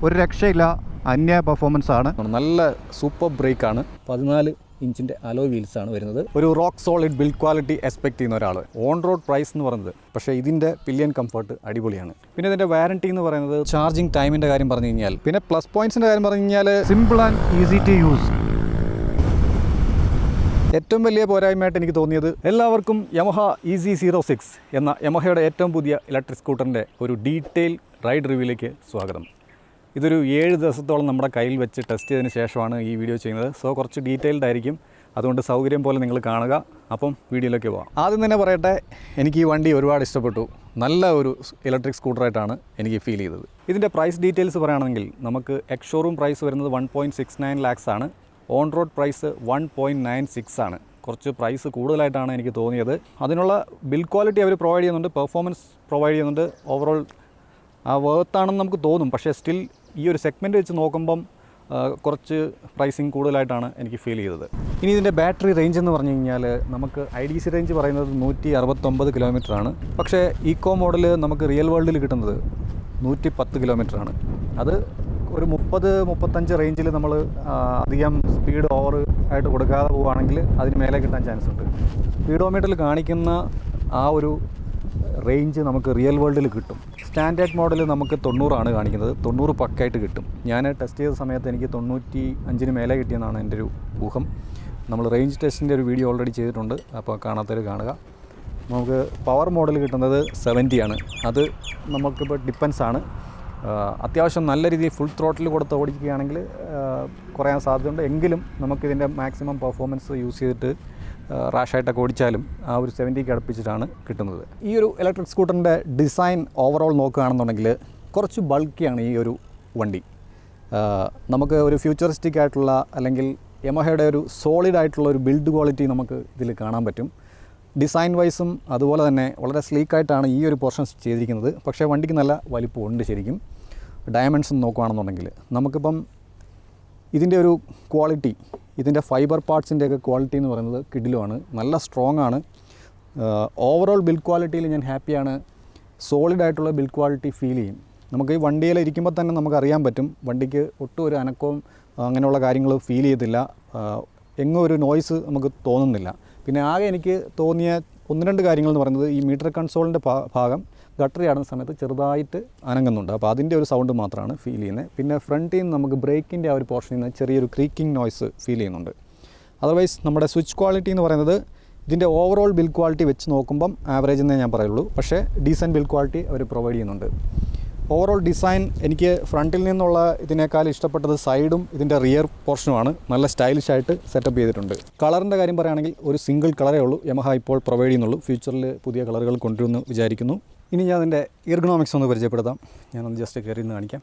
ഒരു രക്ഷയില്ല, അന്യ പെർഫോമൻസ് ആണ്. നല്ല സൂപ്പർ ബ്രേക്കാണ്. 14 ഇഞ്ചിൻ്റെ അലോ വീൽസാണ് വരുന്നത്. ഒരു rock solid build quality expect ചെയ്യുന്ന ഒരാൾ. ഓൺ റോഡ് പ്രൈസ് എന്ന് പറയുന്നത്, പക്ഷേ ഇതിൻ്റെ പില്ലിയൻ കംഫർട്ട് അടിപൊളിയാണ്. പിന്നെ ഇതിൻ്റെ വാറൻറ്റി എന്ന് പറയുന്നത്, ചാർജിങ് ടൈമിൻ്റെ കാര്യം പറഞ്ഞു കഴിഞ്ഞാൽ, പിന്നെ പ്ലസ് പോയിൻറ്റ്സിൻ്റെ കാര്യം പറഞ്ഞു കഴിഞ്ഞാൽ simple and easy to use. ഏറ്റവും വലിയ പോരായ്മയായിട്ട് എനിക്ക് തോന്നിയത്, എല്ലാവർക്കും യമഹ EZ06 എന്ന യമഹയുടെ ഏറ്റവും പുതിയ ഇലക്ട്രിക് സ്കൂട്ടറിൻ്റെ ഒരു ഡീറ്റെയിൽ റൈഡ് റിവ്യൂയിലേക്ക് സ്വാഗതം. ഇതൊരു 7 ദിവസത്തോളം നമ്മുടെ കയ്യിൽ വെച്ച് ടെസ്റ്റ് ചെയ്തതിന് ശേഷമാണ് ഈ വീഡിയോ ചെയ്യുന്നത്. സോ കുറച്ച് ഡീറ്റെയിൽഡ് ആയിരിക്കും, അതുകൊണ്ട് സൗകര്യം പോലെ നിങ്ങൾ കാണുക. അപ്പം വീഡിയോയിലേക്ക് പോകാം. ആദ്യം തന്നെ പറയട്ടെ, എനിക്ക് ഈ വണ്ടി ഒരുപാട് ഇഷ്ടപ്പെട്ടു. നല്ല ഒരു ഇലക്ട്രിക് സ്കൂട്ടറായിട്ടാണ് എനിക്ക് ഫീൽ ചെയ്തത്. ഇതിൻ്റെ പ്രൈസ് ഡീറ്റെയിൽസ് പറയുകയാണെങ്കിൽ, നമുക്ക് എക്സ് ഷോറൂം പ്രൈസ് വരുന്നത് 1.69 lakhs ആണ്. ഓൺ റോഡ് പ്രൈസ് 1.96 ആണ്. കുറച്ച് പ്രൈസ് കൂടുതലായിട്ടാണ് എനിക്ക് തോന്നിയത്. അതിനുള്ള ബിൽഡ് ക്വാളിറ്റി അവർ പ്രൊവൈഡ് ചെയ്യുന്നുണ്ട്, പെർഫോമൻസ് പ്രൊവൈഡ് ചെയ്യുന്നുണ്ട്. ഓവറോൾ വർത്താണെന്ന് നമുക്ക് തോന്നും, പക്ഷേ സ്റ്റിൽ ഈ ഒരു സെഗ്മെൻറ്റ് വെച്ച് നോക്കുമ്പം കുറച്ച് പ്രൈസിങ് കൂടുതലായിട്ടാണ് എനിക്ക് ഫീൽ ചെയ്തത്. ഇനി ഇതിൻ്റെ ബാറ്ററി റേഞ്ച് എന്ന് പറഞ്ഞു കഴിഞ്ഞാൽ, നമുക്ക് IDC റേഞ്ച് പറയുന്നത് 169 കിലോമീറ്ററാണ്. പക്ഷേ ഈക്കോ മോഡൽ നമുക്ക് റിയൽ വേൾഡിൽ കിട്ടുന്നത് 110 കിലോമീറ്ററാണ്. അത് ഒരു 30-35 റേഞ്ചിൽ നമ്മൾ അധികം സ്പീഡ് ഓവർ ആയിട്ട് കൊടുക്കാതെ പോവുകയാണെങ്കിൽ അതിന് മേലെ കിട്ടാൻ ചാൻസ് ഉണ്ട്. സ്പീഡോമീറ്ററിൽ കാണിക്കുന്ന ആ ഒരു റേഞ്ച് നമുക്ക് റിയൽ വേൾഡിൽ കിട്ടും. സ്റ്റാൻഡേർഡ് മോഡൽ നമുക്ക് 90 കാണിക്കുന്നത്. 90 പക്കായിട്ട് കിട്ടും. ഞാൻ ടെസ്റ്റ് ചെയ്ത സമയത്ത് എനിക്ക് 95 മേലെ കിട്ടിയെന്നാണ് എൻ്റെ ഒരു ഊഹം. നമ്മൾ റേഞ്ച് ടെസ്റ്റിൻ്റെ ഒരു വീഡിയോ ഓൾറെഡി ചെയ്തിട്ടുണ്ട്, അപ്പോൾ കാണാത്തവർ കാണുക. നമുക്ക് പവർ മോഡൽ കിട്ടുന്നത് 70 ആണ്. അത് നമുക്കിപ്പോൾ ഡിപ്പെൻസാണ്. അത്യാവശ്യം നല്ല രീതിയിൽ ഫുൾ ത്രോട്ടിൽ കൊടുത്ത് ഓടിക്കുകയാണെങ്കിൽ കുറയാൻ സാധ്യതയുണ്ട്. എങ്കിലും നമുക്കിതിൻ്റെ മാക്സിമം പെർഫോമൻസ് യൂസ് ചെയ്തിട്ട് റാഷായിട്ടൊക്കെ ഓടിച്ചാലും ആ ഒരു 70 അടുപ്പിച്ചിട്ടാണ് കിട്ടുന്നത്. ഈ ഒരു ഇലക്ട്രിക് സ്കൂട്ടറിൻ്റെ ഡിസൈൻ ഓവറോൾ നോക്കുകയാണെന്നുണ്ടെങ്കിൽ കുറച്ച് ബൾക്കിയാണ് ഈ ഒരു വണ്ടി. നമുക്ക് ഒരു ഫ്യൂച്ചറിസ്റ്റിക് ആയിട്ടുള്ള, അല്ലെങ്കിൽ യമഹയുടെ ഒരു സോളിഡ് ആയിട്ടുള്ള ഒരു ബിൽഡ് ക്വാളിറ്റി നമുക്ക് ഇതിൽ കാണാൻ പറ്റും. ഡിസൈൻ വൈസും അതുപോലെ തന്നെ വളരെ സ്ലീക്കായിട്ടാണ് ഈ ഒരു പോർഷൻ ചെയ്തിരിക്കുന്നത്. പക്ഷേ വണ്ടിക്ക് നല്ല വലിപ്പമുണ്ട് ശരിക്കും. ഡയമെൻഷൻ നോക്കുകയാണെന്നുണ്ടെങ്കിൽ നമുക്കിപ്പം ഇതിൻ്റെ ഒരു ക്വാളിറ്റി, ഇതിൻ്റെ ഫൈബർ പാർട്സിൻ്റെയൊക്കെ ക്വാളിറ്റി എന്ന് പറയുന്നത് കിടിലുമാണ്, നല്ല സ്ട്രോങ് ആണ്. ഓവറോൾ ബിൽഡ് ക്വാളിറ്റിയിൽ ഞാൻ ഹാപ്പിയാണ്. സോളിഡായിട്ടുള്ള ബിൽഡ് ക്വാളിറ്റി ഫീൽ ചെയ്യും. നമുക്ക് ഈ വണ്ടിയിൽ ഇരിക്കുമ്പോൾ തന്നെ നമുക്കറിയാൻ പറ്റും, വണ്ടിക്ക് ഒട്ടും ഒരു അനക്കവും അങ്ങനെയുള്ള കാര്യങ്ങൾ ഫീൽ ചെയ്തില്ല. എങ്ങും ഒരു നോയ്സ് നമുക്ക് തോന്നുന്നില്ല. പിന്നെ ആകെ എനിക്ക് തോന്നിയ 1-2 കാര്യങ്ങൾ എന്ന് പറയുന്നത്, ഈ മീറ്റർ കൺസോളിൻ്റെ ഭാഗം ഗട്ടർ ചാടുന്ന സമയത്ത് ചെറുതായിട്ട് അനങ്ങുന്നുണ്ട്. അപ്പോൾ അതിൻ്റെ ഒരു സൗണ്ട് മാത്രമാണ് ഫീൽ ചെയ്യുന്നത്. പിന്നെ ഫ്രണ്ടിൽ നിന്ന് നമുക്ക് ബ്രേക്കിൻ്റെ ആ ഒരു പോർഷനിൽ നിന്ന് ചെറിയൊരു ക്രീക്കിംഗ് നോയ്സ് ഫീൽ ചെയ്യുന്നുണ്ട്. അതർവൈസ് നമ്മുടെ സ്വിച്ച് ക്വാളിറ്റി എന്ന് പറയുന്നത്, ഇതിൻ്റെ ഓവറോൾ ബിൽഡ് ക്വാളിറ്റി വെച്ച് നോക്കുമ്പം ആവറേജ് എന്നേ ഞാൻ പറയുള്ളൂ. പക്ഷേ ഡീസൻറ്റ് ബിൽഡ് ക്വാളിറ്റി അവർ പ്രൊവൈഡ് ചെയ്യുന്നുണ്ട്. ഓവറോൾ ഡിസൈൻ എനിക്ക് ഫ്രണ്ടിൽ നിന്നുള്ള ഇതിനേക്കാൾ ഇഷ്ടപ്പെട്ടത് സൈഡും ഇതിൻ്റെ റിയർ പോർഷനുമാണ്. നല്ല സ്റ്റൈലിഷ് ആയിട്ട് സെറ്റപ്പ് ചെയ്തിട്ടുണ്ട്. കളറിൻ്റെ കാര്യം പറയുകയാണെങ്കിൽ ഒരു സിംഗിൾ കളറേ ഉള്ളൂ യമഹ ഇപ്പോൾ പ്രൊവൈഡ് ചെയ്യുന്നുള്ളൂ. ഫ്യൂച്ചറിൽ പുതിയ കളറുകൾ കൊണ്ടുവരുമെന്ന് വിചാരിക്കുന്നു. ഇനി ഞാൻ അതിൻ്റെ എർഗണോമിക്സ് ഒന്ന് പരിചയപ്പെടുത്താം. ഞാനൊന്ന് ജസ്റ്റ് കയറി നിന്ന് കാണിക്കാം.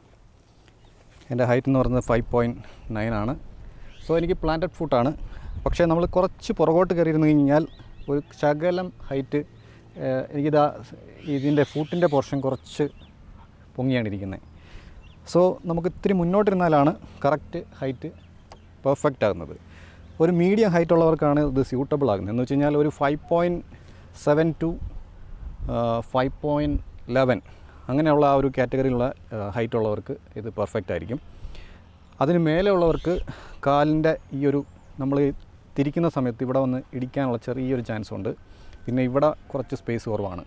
എൻ്റെ ഹൈറ്റ് എന്ന് പറയുന്നത് 5.9 ആണ്. സോ എനിക്ക് പ്ലാന്റഡ് ഫുട്ടാണ്. പക്ഷേ നമ്മൾ കുറച്ച് പുറകോട്ട് കയറിയിരുന്നു കഴിഞ്ഞാൽ ഒരു ശകലം ഹൈറ്റ്, എനിക്കിതാ ഇതിൻ്റെ ഫുട്ടിൻ്റെ പോർഷൻ കുറച്ച് പൊങ്ങിയാണ് ഇരിക്കുന്നത്. സോ നമുക്ക് ഇത്തിരി മുന്നോട്ടിരുന്നാലാണ് കറക്റ്റ് ഹൈറ്റ് പെർഫെക്റ്റ് ആകുന്നത്. ഒരു മീഡിയം ഹൈറ്റ് ഉള്ളവർക്കാണ് ഇത് സ്യൂട്ടബിൾ ആകുന്നത്. എന്ന് വെച്ച് കഴിഞ്ഞാൽ ഒരു 5.7 to 5.11 അങ്ങനെയുള്ള ആ ഒരു കാറ്റഗറിയിലുള്ള ഹൈറ്റ് ഉള്ളവർക്ക് ഇത് പെർഫെക്റ്റ് ആയിരിക്കും. അതിന് മേലെ ഉള്ളവർക്ക് കാലിൻ്റെ ഈ ഒരു, നമ്മൾ തിരിക്കുന്ന സമയത്ത് ഇവിടെ വന്ന് ഇടിക്കാനുള്ള ചെറിയൊരു ചാൻസ് ഉണ്ട്. പിന്നെ ഇവിടെ കുറച്ച് സ്പേസ് കുറവാണ്.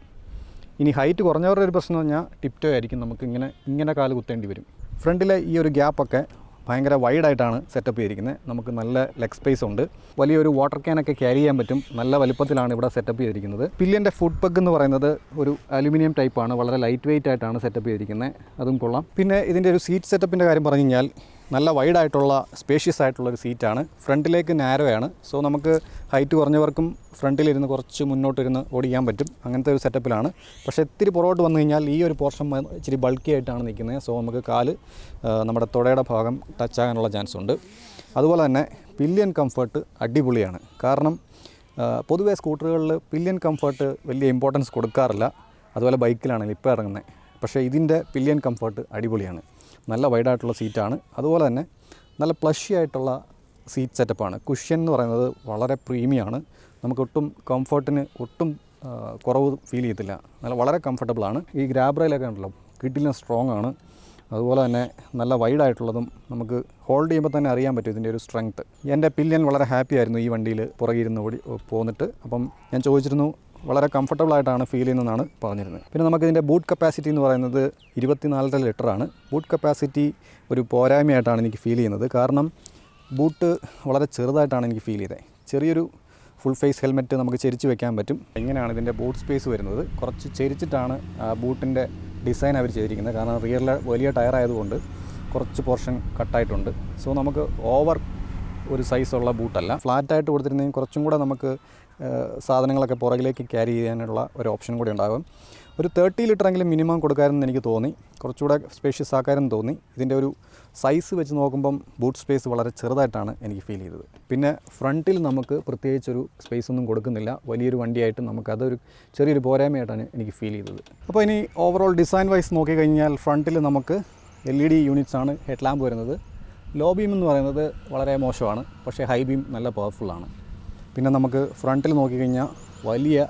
ഇനി ഹൈറ്റ് കുറഞ്ഞവരുടെ ഒരു പ്രശ്നം എന്ന് പറഞ്ഞാൽ ടിപ്റ്റോ ആയിരിക്കും, നമുക്ക് ഇങ്ങനെ കാല് കുത്തേണ്ടി വരും. ഫ്രണ്ടിലെ ഈ ഒരു ഗ്യാപ്പൊക്കെ ഭയങ്കര വൈഡായിട്ടാണ് സെറ്റപ്പ് ചെയ്തിരിക്കുന്നത്. നമുക്ക് നല്ല ലെഗ് സ്പേസ് ഉണ്ട്. വലിയൊരു വാട്ടർ ക്യാനൊക്കെ ക്യാരി ചെയ്യാൻ പറ്റും. നല്ല വലിപ്പത്തിലാണ് ഇവിടെ സെറ്റപ്പ് ചെയ്തിരിക്കുന്നത്. പില്ലിയൻ്റെ ഫുഡ് പെഗ് എന്ന് പറയുന്നത് ഒരു അലുമിനിയം ടൈപ്പാണ്. വളരെ ലൈറ്റ് വെയിറ്റ് ആയിട്ടാണ് സെറ്റപ്പ് ചെയ്തിരിക്കുന്നത്. അതും കൊള്ളാം. പിന്നെ ഇതിൻ്റെ ഒരു സീറ്റ് സെറ്റപ്പിൻ്റെ കാര്യം പറഞ്ഞു കഴിഞ്ഞാൽ, നല്ല വൈഡായിട്ടുള്ള സ്പേഷ്യസ് ആയിട്ടുള്ളൊരു സീറ്റാണ്. ഫ്രണ്ടിലേക്ക് നാരോയാണ്. സോ നമുക്ക് ഹൈറ്റ് കുറഞ്ഞവർക്കും ഫ്രണ്ടിലിരുന്ന് കുറച്ച് മുന്നോട്ടിരുന്ന് ഓടിക്കാൻ പറ്റും. അങ്ങനത്തെ ഒരു സെറ്റപ്പിലാണ്. പക്ഷേ ഇത്തിരി പുറകോട്ട് വന്നു കഴിഞ്ഞാൽ ഈ ഒരു പോർഷൻ ഇച്ചിരി ബൾക്കി ആയിട്ടാണ് നിൽക്കുന്നത്. സോ നമുക്ക് കാല് നമ്മുടെ തുടയുടെ ഭാഗം ടച്ച് ആകാനുള്ള ചാൻസ് ഉണ്ട്. അതുപോലെ തന്നെ പില്ലിയൻ കംഫർട്ട് അടിപൊളിയാണ്. കാരണം പൊതുവേ സ്കൂട്ടറുകളിൽ പില്ലിയൻ കംഫർട്ട് വലിയ ഇമ്പോർട്ടൻസ് കൊടുക്കാറില്ല. അതുപോലെ ബൈക്കിലാണെങ്കിൽ ഇപ്പോൾ ഇറങ്ങുന്നത്. പക്ഷേ ഇതിൻ്റെ പില്ലിയൻ കംഫർട്ട് അടിപൊളിയാണ്. നല്ല വൈഡായിട്ടുള്ള സീറ്റാണ്. അതുപോലെ തന്നെ നല്ല പ്ലഷി ആയിട്ടുള്ള സീറ്റ് സെറ്റപ്പാണ്. കുഷ്യൻ എന്ന് പറയുന്നത് വളരെ പ്രീമിയമാണ്. നമുക്കൊട്ടും കംഫർട്ടിന് ഒട്ടും കുറവ് ഫീൽ ചെയ്യത്തില്ല. നല്ല വളരെ കംഫർട്ടബിളാണ്. ഈ ഗ്രാബ് റെയിലൊക്കെ ഉണ്ടല്ലോ, കിട്ടില്ല, സ്ട്രോങ് ആണ്. അതുപോലെ തന്നെ നല്ല വൈഡായിട്ടുള്ളതും നമുക്ക് ഹോൾഡ് ചെയ്യുമ്പോൾ തന്നെ അറിയാൻ പറ്റും ഇതിൻ്റെ ഒരു സ്ട്രെങ്ത്ത്. എൻ്റെ പില്യൻ വളരെ ഹാപ്പി ആയിരുന്നു ഈ വണ്ടിയിൽ പുറകിരുന്ന് പോന്നിട്ട്. അപ്പം ഞാൻ ചോദിച്ചിരുന്നു, വളരെ കംഫർട്ടബിൾ ആയിട്ടാണ് ഫീൽ ചെയ്യുന്നതെന്നാണ് പറഞ്ഞിരുന്നത്. പിന്നെ നമുക്കിതിൻ്റെ ബൂട്ട് കപ്പാസിറ്റി എന്ന് പറയുന്നത് 24 ലിറ്ററാണ്. ബൂട്ട് കപ്പാസിറ്റി ഒരു പോരായ്മയായിട്ടാണ് എനിക്ക് ഫീൽ ചെയ്യുന്നത്. കാരണം ബൂട്ട് വളരെ ചെറുതായിട്ടാണ് എനിക്ക് ഫീൽ ചെയ്തത്. ചെറിയൊരു ഫുൾ ഫേസ് ഹെൽമെറ്റ് നമുക്ക് ചെരിച്ച് വെക്കാൻ പറ്റും. ഇങ്ങനെയാണ് ഇതിൻ്റെ ബൂട്ട് സ്പേസ് വരുന്നത്. കുറച്ച് ചെരിച്ചിട്ടാണ് ബൂട്ടിൻ്റെ ഡിസൈൻ അവർ ചെയ്തിരിക്കുന്നത്. കാരണം റിയറിലെ വലിയ ടയർ ആയതുകൊണ്ട് കുറച്ച് പോർഷൻ കട്ടായിട്ടുണ്ട്. സോ നമുക്ക് ഓവർ ഒരു സൈസുള്ള ബൂട്ടല്ല. ഫ്ലാറ്റായിട്ട് കൊടുത്തിരുന്നെങ്കിൽ കുറച്ചും കൂടെ നമുക്ക് സാധനങ്ങളൊക്കെ പുറകിലേക്ക് ക്യാരി ചെയ്യാനുള്ള ഒരു ഓപ്ഷൻ കൂടി ഉണ്ടാകും. ഒരു 30 ലിറ്ററെങ്കിലും മിനിമം കൊടുക്കാമെന്ന് എനിക്ക് തോന്നി. കുറച്ചുകൂടെ സ്പേഷ്യസ് ആക്കാമെന്ന് തോന്നി. ഇതിൻ്റെ ഒരു സൈസ് വെച്ച് നോക്കുമ്പം ബൂട്ട് സ്പേസ് വളരെ ചെറുതായിട്ടാണ് എനിക്ക് ഫീൽ ചെയ്തത്. പിന്നെ ഫ്രണ്ടിൽ നമുക്ക് പ്രത്യേകിച്ചൊരു സ്പേസ് ഒന്നും കൊടുക്കുന്നില്ല. വലിയൊരു വണ്ടിയായിട്ട് നമുക്കതൊരു ചെറിയൊരു പോരായ്മയായിട്ടാണ് എനിക്ക് ഫീൽ ചെയ്തത്. അപ്പോൾ ഇനി ഓവറോൾ ഡിസൈൻ വൈസ് നോക്കിക്കഴിഞ്ഞാൽ ഫ്രണ്ടിൽ നമുക്ക് LED യൂണിറ്റ്സ് ആണ് ഹെഡ് ലാമ്പ് വരുന്നത്. ലോ ബീം എന്ന് പറയുന്നത് വളരെ മോശമാണ്, പക്ഷേ ഹൈ ബീം നല്ല പവർഫുള്ളാണ്. പിന്നെ നമുക്ക് ഫ്രണ്ടിൽ നോക്കിക്കഴിഞ്ഞാൽ വലിയ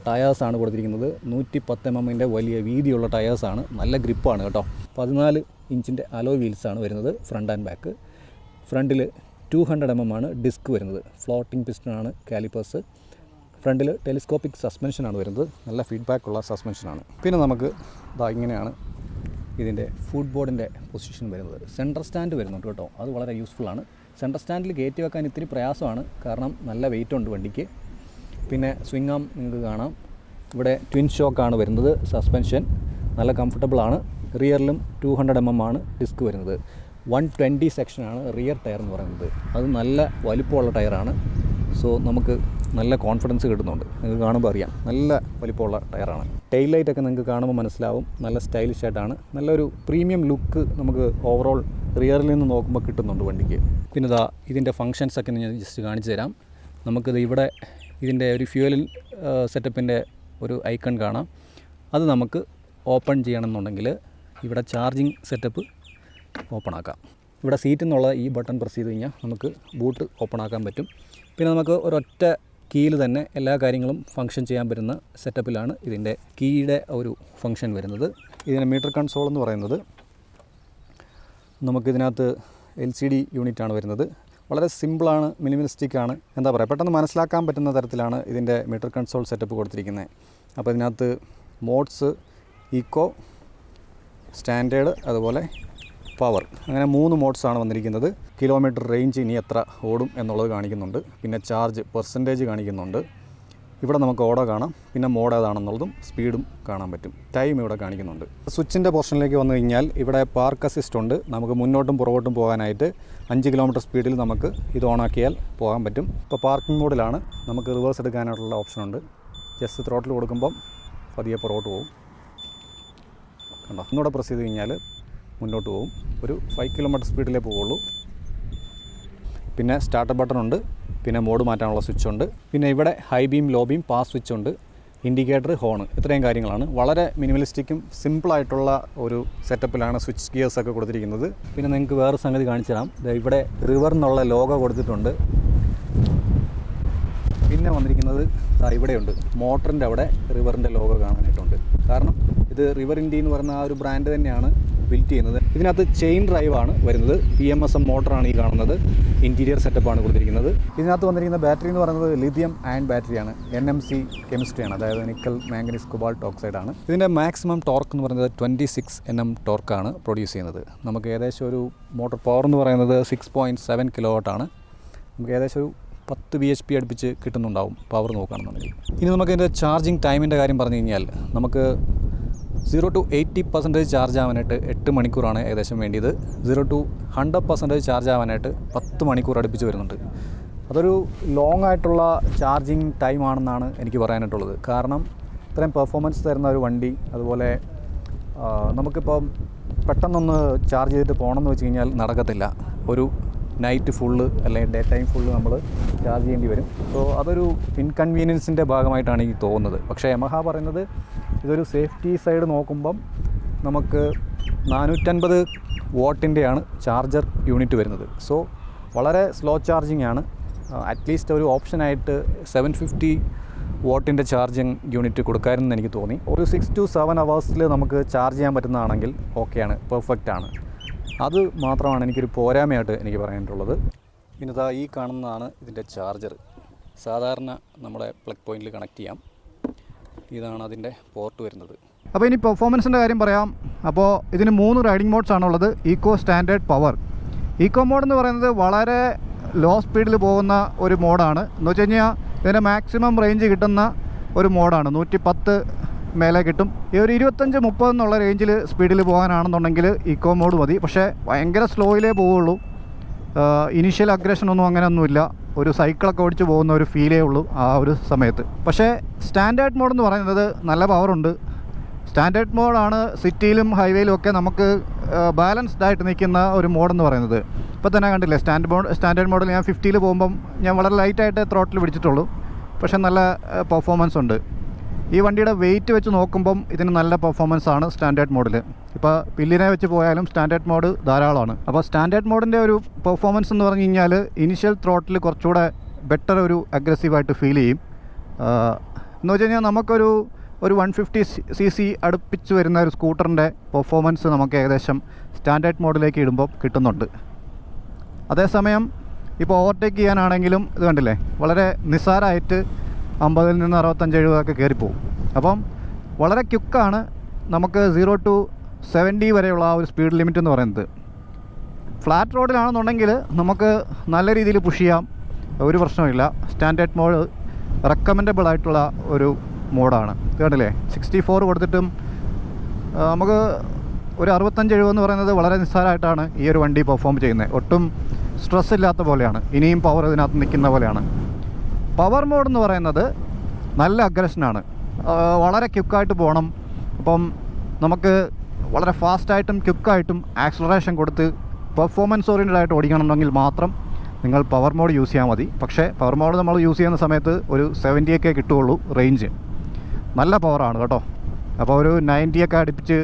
ടയേഴ്സാണ് കൊടുത്തിരിക്കുന്നത്. 110 mm വലിയ വീതിയുള്ള ടയേഴ്സാണ്. നല്ല ഗ്രിപ്പാണ് കേട്ടോ. 14 ഇഞ്ചിൻ്റെ അലോയ് വീൽസാണ് വരുന്നത് ഫ്രണ്ട് ആൻഡ് ബാക്ക്. ഫ്രണ്ടിൽ 200 mm ആണ് ഡിസ്ക് വരുന്നത്. ഫ്ലോട്ടിംഗ് പിസ്റ്റണാണ് കാലിപ്പേഴ്സ്. ഫ്രണ്ടിൽ ടെലിസ്കോപ്പിക് സസ്പെൻഷനാണ് വരുന്നത്. നല്ല ഫീഡ്ബാക്കുള്ള സസ്പെൻഷനാണ്. പിന്നെ നമുക്ക് ഇങ്ങനെയാണ് ഇതിൻ്റെ ഫുഡ് ബോർഡിൻ്റെ പൊസിഷൻ വരുന്നത്. സെൻറ്റർ സ്റ്റാൻഡ് വരുന്നുണ്ട് കേട്ടോ. അത് വളരെ യൂസ്ഫുള്ളാണ്. സെൻറ്റർ സ്റ്റാൻഡിൽ കയറ്റി വെക്കാൻ ഇത്തിരി പ്രയാസമാണ്, കാരണം നല്ല വെയിറ്റ് ഉണ്ട് വണ്ടിക്ക്. പിന്നെ സ്വിംഗ് ആം നിങ്ങൾക്ക് കാണാം. ഇവിടെ ട്വിൻ ഷോക്കാണ് വരുന്നത്. സസ്പെൻഷൻ നല്ല കംഫർട്ടബിളാണ്. റിയറിലും 200 mm ആണ് ഡിസ്ക് വരുന്നത്. 120 സെക്ഷനാണ് റിയർ ടയർ എന്ന് പറയുന്നത്. അത് നല്ല വലിപ്പമുള്ള ടയറാണ്. സോ നമുക്ക് നല്ല കോൺഫിഡൻസ് കിട്ടുന്നുണ്ട്. നിങ്ങൾക്ക് കാണുമ്പോൾ അറിയാം, നല്ല വലിപ്പമുള്ള ടയറാണ്. ടെയിൽ ലൈറ്റൊക്കെ നിങ്ങൾക്ക് കാണുമ്പോൾ മനസ്സിലാവും, നല്ല സ്റ്റൈലിഷ് ആയിട്ടാണ്. നല്ലൊരു പ്രീമിയം ലുക്ക് നമുക്ക് ഓവറോൾ റിയറിൽ നിന്ന് നോക്കുമ്പോൾ കിട്ടുന്നുണ്ട് വണ്ടിക്ക്. പിന്നെ ഇതിൻ്റെ ഫങ്ഷൻസൊക്കെ ഞാൻ ജസ്റ്റ് കാണിച്ചു തരാം. നമുക്കിത് ഇവിടെ ഇതിൻ്റെ ഒരു ഫ്യൂവൽ സെറ്റപ്പിൻ്റെ ഒരു ഐക്കൺ കാണാം. അത് നമുക്ക് ഓപ്പൺ ചെയ്യണമെന്നുണ്ടെങ്കിൽ ഇവിടെ ചാർജിങ് സെറ്റപ്പ് ഓപ്പൺ ആക്കാം. ഇവിടെ സീറ്റിൽ നിന്നുള്ള ഈ ബട്ടൺ പ്രസ് ചെയ്ത് കഴിഞ്ഞാൽ നമുക്ക് ബൂട്ട് ഓപ്പൺ ആക്കാൻ പറ്റും. പിന്നെ നമുക്ക് ഒരൊറ്റ കീയിൽ തന്നെ എല്ലാ കാര്യങ്ങളും ഫങ്ഷൻ ചെയ്യാൻ പറ്റുന്ന സെറ്റപ്പിലാണ് ഇതിൻ്റെ കീയുടെ ഒരു ഫങ്ഷൻ വരുന്നത്. ഇതിൻ്റെ മീറ്റർ കൺസോൾ എന്ന് പറയുന്നത് നമുക്കിതിനകത്ത് LCD യൂണിറ്റാണ് വരുന്നത്. വളരെ സിമ്പിളാണ്, മിനിമലിസ്റ്റിക്കാണ്. എന്താ പറയുക, പെട്ടെന്ന് മനസ്സിലാക്കാൻ പറ്റുന്ന തരത്തിലാണ് ഇതിൻ്റെ മീറ്റർ കൺസോൾ സെറ്റപ്പ് കൊടുത്തിരിക്കുന്നത്. അപ്പോൾ ഇതിനകത്ത് മോഡ്സ്, ഈക്കോ, സ്റ്റാൻഡേർഡ്, അതുപോലെ പവർ, അങ്ങനെ 3 മോഡ്സാണ് വന്നിരിക്കുന്നത്. കിലോമീറ്റർ റേഞ്ച് ഇനി എത്ര ഓടും എന്നുള്ളത് കാണിക്കുന്നുണ്ട്. പിന്നെ ചാർജ് പെർസെൻറ്റേജ് കാണിക്കുന്നുണ്ട്. ഇവിടെ നമുക്ക് ഓടോ കാണാം. പിന്നെ മോഡ് ഏതാണെന്നുള്ളതും സ്പീഡും കാണാൻ പറ്റും. ടൈം ഇവിടെ കാണിക്കുന്നുണ്ട്. സ്വിച്ചിൻ്റെ പോർഷനിലേക്ക് വന്നു കഴിഞ്ഞാൽ ഇവിടെ പാർക്ക് അസിസ്റ്റ് ഉണ്ട്. നമുക്ക് മുന്നോട്ടും പുറകോട്ടും പോകാനായിട്ട് 5 കിലോമീറ്റർ സ്പീഡിൽ നമുക്ക് ഇത് ഓണാക്കിയാൽ പോകാൻ പറ്റും. ഇപ്പോൾ പാർക്കിംഗ് മോഡിലാണ്. നമുക്ക് റിവേഴ്സ് എടുക്കാനായിട്ടുള്ള ഓപ്ഷനുണ്ട്. ജസ്റ്റ് ത്രോട്ടിൽ കൊടുക്കുമ്പം പതിയെ പുറകോട്ട് പോകും. കണ്ടോ, ഒന്നുകൂടെ പ്രസ് ചെയ്ത് കഴിഞ്ഞാൽ മുന്നോട്ട് പോകും. ഒരു 5 കിലോമീറ്റർ സ്പീഡിലേ പോവുള്ളൂ. പിന്നെ സ്റ്റാർട്ടർ ബട്ടൺ ഉണ്ട്. പിന്നെ മോഡ് മാറ്റാനുള്ള സ്വിച്ച് ഉണ്ട്. പിന്നെ ഇവിടെ high beam, low beam, pass switch ഉണ്ട്. ഇൻഡിക്കേറ്റർ, ഹോൺ, ഇത്രയും കാര്യങ്ങളാണ്. വളരെ മിനിമലിസ്റ്റിക്കും സിമ്പിളായിട്ടുള്ള ഒരു സെറ്റപ്പിലാണ് സ്വിച്ച് ഗിയേഴ്സൊക്കെ കൊടുത്തിരിക്കുന്നത്. പിന്നെ നിങ്ങൾക്ക് വേറെ സംഗതി കാണിച്ചു തരാം. ഇവിടെ റിവർ എന്നുള്ള ലോഗോ കൊടുത്തിട്ടുണ്ട്. പിന്നെ വന്നിരിക്കുന്നത് ഇവിടെയുണ്ട്. മോട്ടറിൻ്റെ അവിടെ റിവറിൻ്റെ ലോഗോ കാണാനായിട്ടുണ്ട്. കാരണം ഇത് റിവർ ഇന്ത്യ എന്ന് പറയുന്ന ആ ഒരു ബ്രാൻഡ് തന്നെയാണ് ബിൽറ്റ് ചെയ്യുന്നത്. ഇതിനകത്ത് ചെയിൻ ഡ്രൈവാണ് വരുന്നത്. PMSM മോട്ടറാണ് ഈ കാണുന്നത്. ഇൻറ്റീരിയർ സെറ്റപ്പാണ് കൊടുത്തിരിക്കുന്നത്. ഇതിനകത്ത് വന്നിരിക്കുന്ന ബാറ്ററി എന്ന് പറയുന്നത് ലിഥിയം അയൺ ബാറ്ററിയാണ്. NMC കെമിസ്ട്രിയാണ്, അതായത് നിക്കൽ മാംഗനീസ് കൊബാൾട്ട് ഓക്സൈഡാണ്. ഇതിൻ്റെ മാക്സിമം ടോർക്ക് എന്ന് പറയുന്നത് 26 Nm ടോർക്കാണ് പ്രൊഡ്യൂസ് ചെയ്യുന്നത്. നമുക്ക് ഏകദേശം ഒരു മോട്ടോർ പവർ എന്ന് പറയുന്നത് 6.7 kW ആണ്. നമുക്ക് ഏകദേശം ഒരു 10 bhp അടുപ്പിച്ച് കിട്ടുന്നുണ്ടാവും പവർ നോക്കുകയാണെന്നുണ്ടെങ്കിൽ. ഇനി നമുക്ക് ഇതിൻ്റെ ചാർജിങ് ടൈമിൻ്റെ കാര്യം പറഞ്ഞു കഴിഞ്ഞാൽ നമുക്ക് 0 to 80% ചാർജ് ആവാനായിട്ട് 8 മണിക്കൂറാണ് ഏകദേശം വേണ്ടിയത്. 0 to 100% ചാർജ് ആവാനായിട്ട് 10 മണിക്കൂർ അടുപ്പിച്ച് വരുന്നുണ്ട്. അതൊരു ലോങ് ആയിട്ടുള്ള ചാർജിങ് ടൈമാണെന്നാണ് എനിക്ക് പറയാനായിട്ടുള്ളത്. കാരണം ഇത്രയും പെർഫോമൻസ് തരുന്ന ഒരു വണ്ടി, അതുപോലെ നമുക്കിപ്പോൾ പെട്ടെന്നൊന്ന് ചാർജ് ചെയ്തിട്ട് പോകണമെന്ന് വെച്ച് കഴിഞ്ഞാൽ നടക്കത്തില്ല. ഒരു നൈറ്റ് ഫുള്ള് അല്ലെങ്കിൽ ഡേ ടൈം ഫുള്ള് നമ്മൾ ചാർജ് ചെയ്യേണ്ടി വരും. സോ അതൊരു ഇൻകൺവീനിയൻസിൻ്റെ ഭാഗമായിട്ടാണ് എനിക്ക് തോന്നുന്നത്. പക്ഷേ യമഹ പറയുന്നത് ഇതൊരു സേഫ്റ്റി സൈഡ് നോക്കുമ്പം നമുക്ക് 450 വാട്ടിൻ്റെയാണ് ചാർജർ യൂണിറ്റ് വരുന്നത്. സോ വളരെ സ്ലോ ചാർജിങ് ആണ്. അറ്റ്ലീസ്റ്റ് ഒരു ഓപ്ഷനായിട്ട് 750 വാട്ടിൻ്റെ ചാർജിങ് യൂണിറ്റ് കൊടുക്കാമെന്ന് എനിക്ക് തോന്നി. ഒരു 6 to 7 hours നമുക്ക് ചാർജ് ചെയ്യാൻ പറ്റുന്നതാണെങ്കിൽ ഓക്കെയാണ്, പെർഫെക്റ്റാണ്. അത് മാത്രമാണ് എനിക്കൊരു പോരായ്മയായിട്ട് എനിക്ക് പറയാനായിട്ടുള്ളത്. ഇനിതാ ഈ കാണുന്നതാണ് ഇതിൻ്റെ ചാർജർ. സാധാരണ നമ്മുടെ പ്ലഗ് പോയിൻറ്റിൽ കണക്ട് ചെയ്യാം. ഇതാണ് അതിൻ്റെ പോർട്ട് വരുന്നത്. അപ്പോൾ ഇനി പെർഫോമൻസിൻ്റെ കാര്യം പറയാം. അപ്പോൾ ഇതിന് 3 റൈഡിംഗ് മോഡ്സ് ആണുള്ളത്. Eco, standard, power. Eco mode എന്ന് പറയുന്നത് വളരെ ലോ സ്പീഡിൽ പോകുന്ന ഒരു മോഡാണ്. എന്ന് വെച്ച് കഴിഞ്ഞാൽ ഇതിൻ്റെ മാക്സിമം റേഞ്ച് കിട്ടുന്ന ഒരു മോഡാണ്. 110 മേലെ കിട്ടും. ഈ ഒരു 25-30 എന്നുള്ള റേഞ്ചിൽ സ്പീഡിൽ പോകാനാണെന്നുണ്ടെങ്കിൽ ഈക്കോ മോഡ് മതി. പക്ഷേ ഭയങ്കര സ്ലോയിലേ പോവുള്ളൂ. ഇനീഷ്യൽ അഗ്രഷനൊന്നും അങ്ങനെയൊന്നുമില്ല. ഒരു സൈക്കിളൊക്കെ ഓടിച്ച് പോകുന്ന ഒരു ഫീലേ ഉള്ളൂ ആ ഒരു സമയത്ത്. പക്ഷേ സ്റ്റാൻഡേർഡ് മോഡ് എന്ന് പറയുന്നത് നല്ല പവറുണ്ട്. സ്റ്റാൻഡേർഡ് മോഡാണ് സിറ്റിയിലും ഹൈവേയിലും ഒക്കെ നമുക്ക് ബാലൻസ്ഡ് ആയിട്ട് നിൽക്കുന്ന ഒരു മോഡെന്ന് പറയുന്നത്. ഇപ്പോൾ തന്നെ കണ്ടില്ലേ, സ്റ്റാൻഡേർഡ് മോഡിൽ ഞാൻ 50 പോകുമ്പം ഞാൻ വളരെ ലൈറ്റായിട്ട് ത്രോട്ടിൽ പിടിച്ചിട്ടുള്ളൂ. പക്ഷേ നല്ല പെർഫോമൻസ് ഉണ്ട്. ഈ വണ്ടിയുടെ വെയിറ്റ് വെച്ച് നോക്കുമ്പം ഇതിന് നല്ല പെർഫോമൻസ് ആണ് സ്റ്റാൻഡേർഡ് മോഡിൽ. ഇപ്പോൾ പില്ലിനെ വെച്ച് പോയാലും സ്റ്റാൻഡേർഡ് മോഡ് ധാരാളമാണ്. അപ്പോൾ സ്റ്റാൻഡേർഡ് മോഡിൻ്റെ ഒരു പെർഫോമൻസ് എന്ന് പറഞ്ഞു കഴിഞ്ഞാൽ ഇനിഷ്യൽ ത്രോട്ടിൽ കുറച്ചുകൂടെ ബെറ്റർ ഒരു അഗ്രസീവായിട്ട് ഫീൽ ചെയ്യും. എന്ന് വെച്ച് കഴിഞ്ഞാൽ നമുക്കൊരു 150cc അടുപ്പിച്ച് വരുന്ന ഒരു സ്കൂട്ടറിൻ്റെ പെർഫോമൻസ് നമുക്ക് ഏകദേശം സ്റ്റാൻഡേർഡ് മോഡിലേക്ക് ഇടുമ്പോൾ കിട്ടുന്നുണ്ട്. അതേസമയം ഇപ്പോൾ ഓവർടേക്ക് ചെയ്യാനാണെങ്കിലും ഇത് കണ്ടില്ലേ, വളരെ നിസ്സാരമായിട്ട് 50 നിന്ന് 65-70 ഒക്കെ കയറിപ്പോവും. അപ്പം വളരെ ക്വിക്കാണ്. നമുക്ക് 0 to 70 വരെയുള്ള ആ ഒരു സ്പീഡ് ലിമിറ്റ് എന്ന് പറയുന്നത്. ഫ്ലാറ്റ് റോഡിലാണെന്നുണ്ടെങ്കിൽ നമുക്ക് നല്ല രീതിയിൽ പുഷ് ചെയ്യാം, ഒരു പ്രശ്നമില്ല. സ്റ്റാൻഡേർഡ് മോഡ് റെക്കമെൻഡബിൾ ആയിട്ടുള്ള ഒരു മോഡാണ്. കേട്ടില്ലേ, 64 കൊടുത്തിട്ടും നമുക്ക് ഒരു 65-70 എന്ന് പറയുന്നത് വളരെ നിസ്സാരമായിട്ടാണ് ഈ ഒരു വണ്ടി പെർഫോം ചെയ്യുന്നത്. ഒട്ടും സ്ട്രെസ് ഇല്ലാത്ത പോലെയാണ്. ഇനിയും പവർ ഇതിനകത്ത് നിൽക്കുന്ന പോലെയാണ്. പവർ മോഡ് എന്ന് പറയുന്നത് നല്ല അഗ്രഷനാണ്. വളരെ ക്വിക്കായിട്ട് പോകണം. അപ്പം നമുക്ക് വളരെ ഫാസ്റ്റായിട്ടും ക്വിക്കായിട്ടും ആക്സലറേഷൻ കൊടുത്ത് പെർഫോമൻസ് ഓറിയൻറ്റഡ് ആയിട്ട് ഓടിക്കണമെങ്കിൽ മാത്രം നിങ്ങൾ പവർ മോഡ് യൂസ് ചെയ്യാൻ മതി. പക്ഷേ പവർ മോഡ് നമ്മൾ യൂസ് ചെയ്യുന്ന സമയത്ത് ഒരു 70 ഒക്കെ കിട്ടുകയുള്ളൂ റേഞ്ച്. നല്ല പവറാണ് കേട്ടോ. അപ്പോൾ ഒരു 90 ഒക്കെ അടുപ്പിച്ച്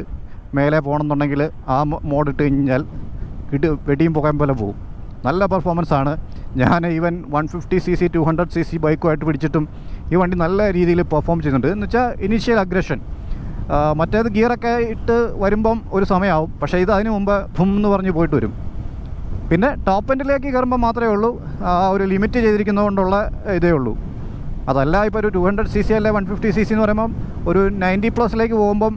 മേലെ പോകണമെന്നുണ്ടെങ്കിൽ ആ മോഡ് ഇട്ട് കഴിഞ്ഞാൽ വെടിയും പോകാൻ പോലെ പോകും. നല്ല പെർഫോമൻസ് ആണ്. ഞാൻ ഈവൻ 150cc 200cc ബൈക്കുമായിട്ട് പിടിച്ചിട്ടും ഈ വണ്ടി നല്ല രീതിയിൽ പെർഫോം ചെയ്യുന്നുണ്ട്. എന്ന് വെച്ചാൽ ഇനീഷ്യൽ അഗ്രഷൻ. മറ്റേത് ഗിയറൊക്കെ ഇട്ട് വരുമ്പം ഒരു സമയമാവും. പക്ഷേ ഇത് അതിന് മുമ്പ് ഭും എന്ന് പറഞ്ഞ് പോയിട്ട് വരും. പിന്നെ ടോപ്പ് എൻഡിലേക്ക് കയറുമ്പോൾ മാത്രമേ ഉള്ളൂ ഒരു ലിമിറ്റ് ചെയ്തിരിക്കുന്നതുകൊണ്ടുള്ള ഇതേ ഉള്ളൂ. അതല്ല ഇപ്പോൾ ഒരു 200cc അല്ലെ 150cc എന്ന് പറയുമ്പം ഒരു 90+ പോകുമ്പം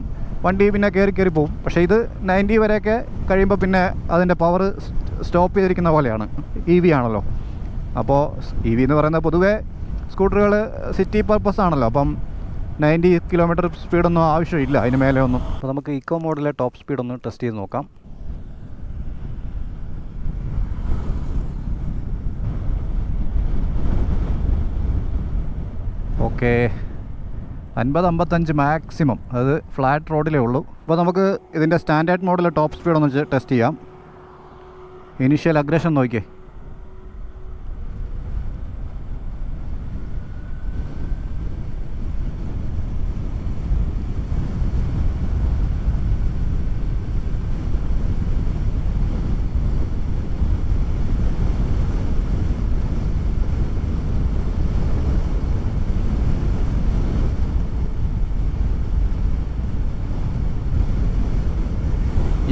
വണ്ടി പിന്നെ കയറി പോകും. പക്ഷേ ഇത് 90 വരെയൊക്കെ കഴിയുമ്പോൾ പിന്നെ അതിൻ്റെ പവർ സ്റ്റോപ്പ് ചെയ്തിരിക്കുന്ന പോലെയാണ്. EV ആണല്ലോ. അപ്പോൾ EV എന്ന് പറയുന്നത് പൊതുവേ സ്കൂട്ടറുകൾ സിറ്റി പർപ്പസ് ആണല്ലോ. അപ്പം 90 km സ്പീഡൊന്നും ആവശ്യമില്ല അതിന് മേലെ ഒന്നും. അപ്പോൾ നമുക്ക് ഇക്കോ മോഡിലെ ടോപ്പ് സ്പീഡൊന്ന് ടെസ്റ്റ് ചെയ്ത് നോക്കാം. Okay, 50-55 maximum. അത് ഫ്ലാറ്റ് റോഡിലേ ഉള്ളൂ. അപ്പോൾ നമുക്ക് ഇതിൻ്റെ സ്റ്റാൻഡേർഡ് മോഡിലെ ടോപ്പ് സ്പീഡൊന്ന് വെച്ച് ടെസ്റ്റ് ചെയ്യാം. ഇനീഷ്യൽ അഗ്രഷൻ നോക്കിയേ.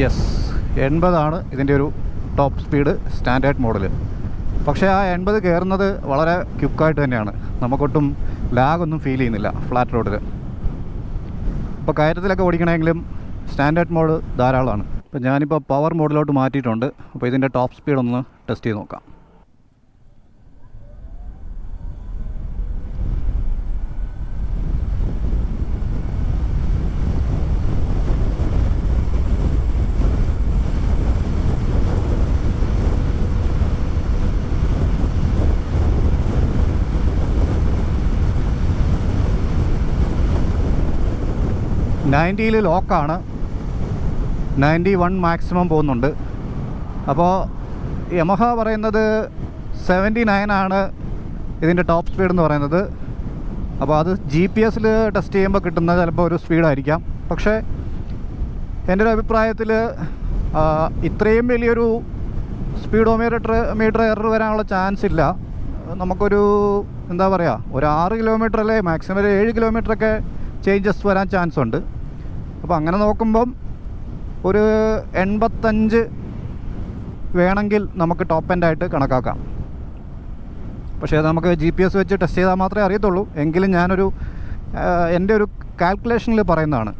യെസ്, 80 ഇതിൻ്റെ ഒരു ടോപ്പ് സ്പീഡ് സ്റ്റാൻഡേർഡ് മോഡൽ. പക്ഷേ ആ 80 കയറുന്നത് വളരെ ക്വിക്കായിട്ട് തന്നെയാണ്. നമുക്കൊട്ടും ലാഗൊന്നും ഫീൽ ചെയ്യുന്നില്ല ഫ്ലാറ്റ് റോഡിൽ. ഇപ്പോൾ കയറ്റത്തിലൊക്കെ ഓടിക്കണമെങ്കിലും സ്റ്റാൻഡേർഡ് മോഡ് ധാരാളമാണ്. ഇപ്പോൾ ഞാനിപ്പോൾ പവർ മോഡിലോട്ട് മാറ്റിയിട്ടുണ്ട്. അപ്പോൾ ഇതിൻ്റെ ടോപ്പ് സ്പീഡൊന്ന് ടെസ്റ്റ് ചെയ്ത് നോക്കാം. ൽ ലോക്കാണ്. 91 മാക്സിമം പോകുന്നുണ്ട്. അപ്പോൾ യമഹ പറയുന്നത് 79 ആണ് ഇതിൻ്റെ ടോപ്പ് സ്പീഡ് എന്ന് പറയുന്നത്. അപ്പോൾ അത് GPS ടെസ്റ്റ് ചെയ്യുമ്പോൾ കിട്ടുന്നത് ചിലപ്പോൾ ഒരു സ്പീഡായിരിക്കാം. പക്ഷേ എൻ്റെ ഒരു അഭിപ്രായത്തിൽ ഇത്രയും വലിയൊരു മീറ്റർ എറർ വരാനുള്ള ചാൻസ് ഇല്ല. നമുക്കൊരു എന്താ പറയുക ഒരു 6 കിലോമീറ്റർ അല്ലേ മാക്സിമം ഒരു 7 കിലോമീറ്ററൊക്കെ ചേഞ്ചസ് വരാൻ ചാൻസ് ഉണ്ട്. അപ്പോൾ അങ്ങനെ നോക്കുമ്പം ഒരു 85 വേണമെങ്കിൽ നമുക്ക് ടോപ്പ് എൻഡായിട്ട് കണക്കാക്കാം. പക്ഷേ അത് നമുക്ക് GPS വെച്ച് ടെസ്റ്റ് ചെയ്താൽ മാത്രമേ അറിയത്തുള്ളൂ. എങ്കിലും ഞാനൊരു എൻ്റെ ഒരു കാൽക്കുലേഷനിൽ പറയുന്നതാണ്.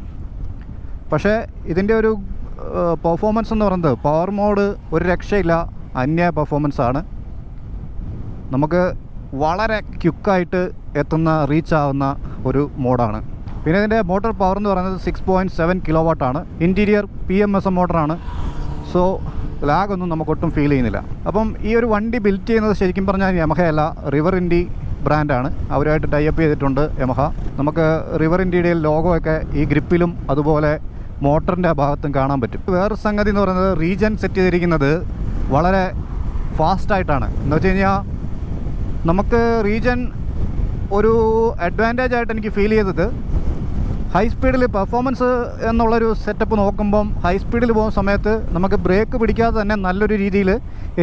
പക്ഷേ ഇതിൻ്റെ ഒരു പെർഫോമൻസ് എന്ന് പറയുന്നത് പവർ മോഡ് ഒരു രക്ഷയില്ല, അന്യ പെർഫോമൻസാണ്. നമുക്ക് വളരെ ക്വിക്കായിട്ട് എത്തുന്ന റീച്ച് ആവുന്ന ഒരു മോഡാണ്. പിന്നെ ഇതിൻ്റെ മോട്ടോർ പവർ എന്ന് പറയുന്നത് 6.7 കിലോവാട്ടാണ്. ഇൻറ്റീരിയർ PMSM മോട്ടറാണ്. സോ ലാഗൊന്നും നമുക്കൊട്ടും ഫീൽ ചെയ്യുന്നില്ല. അപ്പം ഈ ഒരു വണ്ടി ബിൽറ്റ് ചെയ്യുന്നത് ശരിക്കും പറഞ്ഞാൽ യമഹയല്ല, റിവർ ഇൻഡി ബ്രാൻഡാണ്. അവരുമായിട്ട് ടൈപ്പ് ചെയ്തിട്ടുണ്ട് യമഹ. നമുക്ക് റിവർ ഇൻഡിയുടെ ലോഗോ ഒക്കെ ഈ ഗ്രിപ്പിലും അതുപോലെ മോട്ടറിൻ്റെ ഭാഗത്തും കാണാൻ പറ്റും. വേറൊരു സംഗതി എന്ന് പറയുന്നത് റീജൻ സെറ്റ് ചെയ്തിരിക്കുന്നത് വളരെ ഫാസ്റ്റായിട്ടാണ്. എന്ന് വെച്ച് കഴിഞ്ഞാൽ നമുക്ക് റീജൻ ഒരു അഡ്വാൻറ്റേജ് ആയിട്ട് എനിക്ക് ഫീൽ ചെയ്തത് ഹൈ സ്പീഡിൽ പെർഫോമൻസ് എന്നുള്ളൊരു സെറ്റപ്പ് നോക്കുമ്പം ഹൈ സ്പീഡിൽ പോകുന്ന സമയത്ത് നമുക്ക് ബ്രേക്ക് പിടിക്കാതെ തന്നെ നല്ലൊരു രീതിയിൽ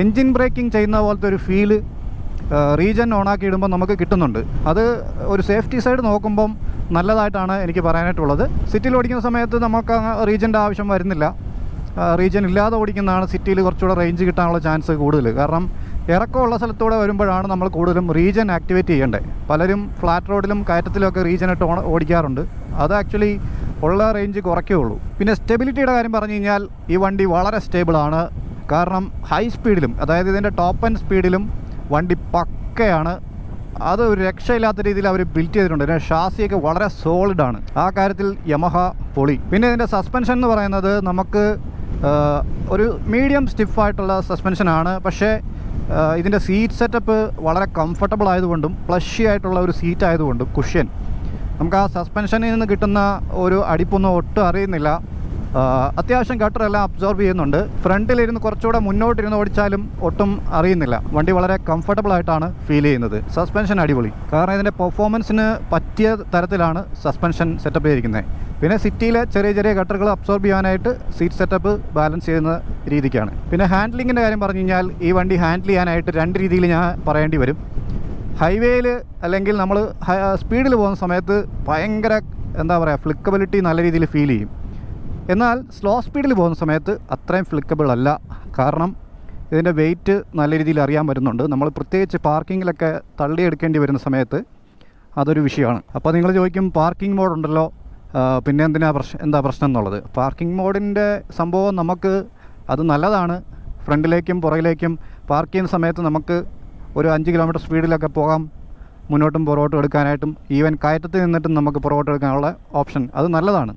എൻജിൻ ബ്രേക്കിംഗ് ചെയ്യുന്ന പോലത്തെ ഒരു ഫീല് റീജൻ ഓണാക്കി ഇടുമ്പോൾ നമുക്ക് കിട്ടുന്നുണ്ട്. അത് ഒരു സേഫ്റ്റി സൈഡ് നോക്കുമ്പം നല്ലതായിട്ടാണ് എനിക്ക് പറയാനായിട്ടുള്ളത്. സിറ്റിയിൽ ഓടിക്കുന്ന സമയത്ത് നമുക്ക് റീജൻ്റെ ആവശ്യം വരുന്നില്ല. റീജൻ ഇല്ലാതെ ഓടിക്കുന്നതാണ് സിറ്റിയിൽ കുറച്ചുകൂടെ റേഞ്ച് കിട്ടാനുള്ള ചാൻസ് കൂടുതൽ. കാരണം ഇറക്കമുള്ള സ്ഥലത്തൂടെ വരുമ്പോഴാണ് നമ്മൾ കൂടുതലും റീജൻ ആക്ടിവേറ്റ് ചെയ്യേണ്ടത്. പലരും ഫ്ലാറ്റ് റോഡിലും കയറ്റത്തിലുമൊക്കെ റീജനിട്ട് ഓടിക്കാറുണ്ട്. അത് ആക്ച്വലി ഉള്ള റേഞ്ച് കുറയ്ക്കുകയുള്ളൂ. പിന്നെ സ്റ്റെബിലിറ്റിയുടെ കാര്യം പറഞ്ഞു കഴിഞ്ഞാൽ ഈ വണ്ടി വളരെ സ്റ്റേബിളാണ്. കാരണം ഹൈ സ്പീഡിലും അതായത് ഇതിൻ്റെ ടോപ്പ് ആൻഡ് സ്പീഡിലും വണ്ടി പക്കയാണ്. അത് ഒരു രക്ഷയില്ലാത്ത രീതിയിൽ അവർ ബിൽറ്റ് ചെയ്തിട്ടുണ്ട്. ഇതിൻ്റെ ഷാസിയൊക്കെ വളരെ സോളിഡാണ്. ആ കാര്യത്തിൽ യമഹ പൊളി. പിന്നെ ഇതിൻ്റെ സസ്പെൻഷൻ എന്ന് പറയുന്നത് നമുക്ക് ഒരു മീഡിയം സ്റ്റിഫായിട്ടുള്ള സസ്പെൻഷനാണ്. പക്ഷേ ഇതിൻ്റെ സീറ്റ് സെറ്റപ്പ് വളരെ കംഫർട്ടബിൾ ആയതുകൊണ്ടും പ്ലഷി ആയിട്ടുള്ള ഒരു സീറ്റ് ആയതുകൊണ്ടും കുഷ്യൻ നമുക്ക് ആ സസ്പെൻഷനിൽ നിന്ന് കിട്ടുന്ന ഒരു അടിപ്പൊന്നും ഒട്ടും അറിയുന്നില്ല. അത്യാവശ്യം ഗട്ടറെല്ലാം അബ്സോർബ് ചെയ്യുന്നുണ്ട്. ഫ്രണ്ടിലിരുന്ന് കുറച്ചുകൂടെ മുന്നോട്ടിരുന്ന് ഓടിച്ചാലും ഒട്ടും അറിയുന്നില്ല. വണ്ടി വളരെ കംഫർട്ടബിൾ ആയിട്ടാണ് ഫീൽ ചെയ്യുന്നത്. സസ്പെൻഷൻ അടിപൊളി. കാരണം ഇതിൻ്റെ പെർഫോമൻസിന് പറ്റിയ തരത്തിലാണ് സസ്പെൻഷൻ സെറ്റപ്പ് ചെയ്തിരിക്കുന്നത്. പിന്നെ സിറ്റിയിലെ ചെറിയ ചെറിയ ഗട്ടറുകൾ അബ്സോർബ് ചെയ്യാനായിട്ട് സീറ്റ് സെറ്റപ്പ് ബാലൻസ് ചെയ്യുന്ന രീതിക്കാണ്. പിന്നെ ഹാൻഡ്ലിങ്ങിൻ്റെ കാര്യം പറഞ്ഞു കഴിഞ്ഞാൽ ഈ വണ്ടി ഹാൻഡിൽ ചെയ്യാനായിട്ട് 2 രീതിയിൽ ഞാൻ പറയേണ്ടി വരും. ഹൈവേയിൽ അല്ലെങ്കിൽ നമ്മൾ സ്പീഡിൽ പോകുന്ന സമയത്ത് ഭയങ്കര എന്താ പറയുക ഫ്ലിക്കബിലിറ്റി നല്ല രീതിയിൽ ഫീൽ ചെയ്യും. എന്നാൽ സ്ലോ സ്പീഡിൽ പോകുന്ന സമയത്ത് അത്രയും ഫ്ലിക്കബിൾ അല്ല. കാരണം ഇതിൻ്റെ വെയിറ്റ് നല്ല രീതിയിൽ അറിയാൻ വരുന്നുണ്ട്. നമ്മൾ പ്രത്യേകിച്ച് പാർക്കിങ്ങിലൊക്കെ തള്ളിയെടുക്കേണ്ടി വരുന്ന സമയത്ത് അതൊരു വിഷയമാണ്. അപ്പോൾ നിങ്ങൾ ചോദിക്കും പാർക്കിംഗ് മോഡ് ഉണ്ടല്ലോ, പിന്നെ എന്താ പ്രശ്നം എന്നുള്ളത്. പാർക്കിംഗ് മോഡിൻ്റെ സംഭവം നമുക്ക് അത് നല്ലതാണ്. ഫ്രണ്ടിലേക്കും പുറകിലേക്കും പാർക്ക് ചെയ്യുന്ന സമയത്ത് നമുക്ക് ഒരു 5 കിലോമീറ്റർ സ്പീഡിലൊക്കെ പോകാം, മുന്നോട്ടും പുറകോട്ടും എടുക്കാനായിട്ടും. ഈവൻ കയറ്റത്തിൽ നിന്നിട്ടും നമുക്ക് പുറകോട്ട് എടുക്കാനുള്ള ഓപ്ഷൻ അത് നല്ലതാണ്.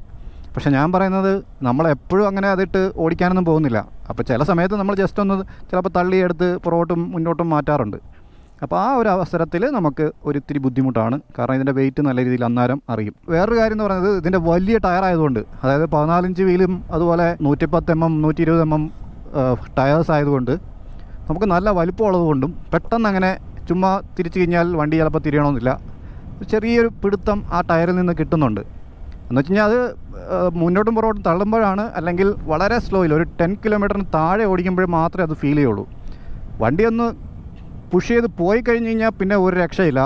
പക്ഷേ ഞാൻ പറയുന്നത് നമ്മളെപ്പോഴും അങ്ങനെ അതിട്ട് ഓടിക്കാനൊന്നും പോകുന്നില്ല. അപ്പോൾ ചില സമയത്ത് നമ്മൾ ജസ്റ്റ് ഒന്ന് ചിലപ്പോൾ തള്ളിയെടുത്ത് പുറകോട്ടും മുന്നോട്ടും മാറ്റാറുണ്ട്. അപ്പോൾ ആ ഒരു അവസരത്തിൽ നമുക്ക് ഒരിത്തിരി ബുദ്ധിമുട്ടാണ്. കാരണം ഇതിൻ്റെ വെയിറ്റ് നല്ല രീതിയിൽ അന്നേരം അറിയും. വേറൊരു കാര്യം എന്ന് പറയുന്നത് ഇതിൻ്റെ വലിയ ടയറായതുകൊണ്ട്, അതായത് 14 ഇഞ്ച് വീലും അതുപോലെ 110 mm 120 mm ടയേഴ്സ് ആയതുകൊണ്ട് നമുക്ക് നല്ല വലിപ്പമുള്ളതുകൊണ്ടും പെട്ടെന്ന് അങ്ങനെ ചുമ്മാ തിരിച്ചു കഴിഞ്ഞാൽ വണ്ടി ചിലപ്പോൾ തിരിയണമെന്നില്ല. ചെറിയൊരു പിടുത്തം ആ ടയറിൽ നിന്ന് കിട്ടുന്നുണ്ട്. എന്ന് വെച്ച് കഴിഞ്ഞാൽ അത് മുന്നോട്ടും പുറകോട്ടും തള്ളുമ്പോഴാണ്, അല്ലെങ്കിൽ വളരെ സ്ലോയിൽ ഒരു 10 കിലോമീറ്ററിന് താഴെ ഓടിക്കുമ്പോൾ മാത്രമേ അത് ഫീൽ ചെയ്യുള്ളൂ. വണ്ടി ഒന്ന് പുഷ് ചെയ്ത് പോയി കഴിഞ്ഞ് കഴിഞ്ഞാൽ പിന്നെ ഒരു രക്ഷയില്ല.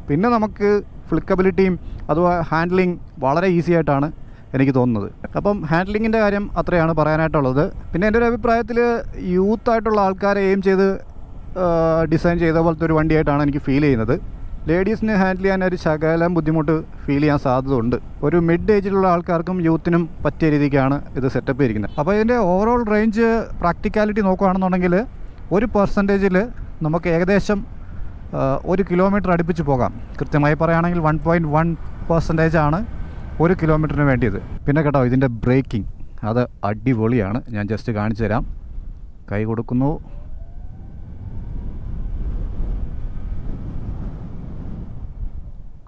പിന്നെ നമുക്ക് ഫ്ലിക്കബിലിറ്റിയും അതുപോലെ ഹാൻഡ്ലിങ് വളരെ ഈസി ആയിട്ടാണ് എനിക്ക് തോന്നുന്നത്. അപ്പം ഹാൻഡ്ലിങ്ങിൻ്റെ കാര്യം അത്രയാണ് പറയാനായിട്ടുള്ളത്. പിന്നെ എൻ്റെ ഒരു അഭിപ്രായത്തിൽ യൂത്തായിട്ടുള്ള ആൾക്കാരെ എയിം ചെയ്ത് ഡിസൈൻ ചെയ്ത പോലത്തെ ഒരു വണ്ടിയായിട്ടാണ് എനിക്ക് ഫീൽ ചെയ്യുന്നത്. ലേഡീസിന് ഹാൻഡിൽ ചെയ്യാൻ ഒരു ശകലം ബുദ്ധിമുട്ട് ഫീൽ ചെയ്യാൻ സാധ്യതയുണ്ട്. ഒരു മിഡ് ഏജിലുള്ള ആൾക്കാർക്കും യൂത്തിനും പറ്റിയ രീതിക്കാണ് ഇത് സെറ്റപ്പ് ചെയ്തിരിക്കുന്നത്. അപ്പോൾ ഇതിൻ്റെ ഓവറോൾ റേഞ്ച് പ്രാക്ടിക്കാലിറ്റി നോക്കുകയാണെന്നുണ്ടെങ്കിൽ 1% നമുക്ക് ഏകദേശം 1 കിലോമീറ്റർ അടുപ്പിച്ച് പോകാം. കൃത്യമായി പറയുകയാണെങ്കിൽ 1.1% ആണ് 1 കിലോമീറ്ററിന് വേണ്ടിയത്. പിന്നെ കേട്ടോ ഇതിൻ്റെ ബ്രേക്കിംഗ് അത് അടിപൊളിയാണ്. ഞാൻ ജസ്റ്റ് കാണിച്ചു തരാം. കൈ കൊടുക്കുന്നു,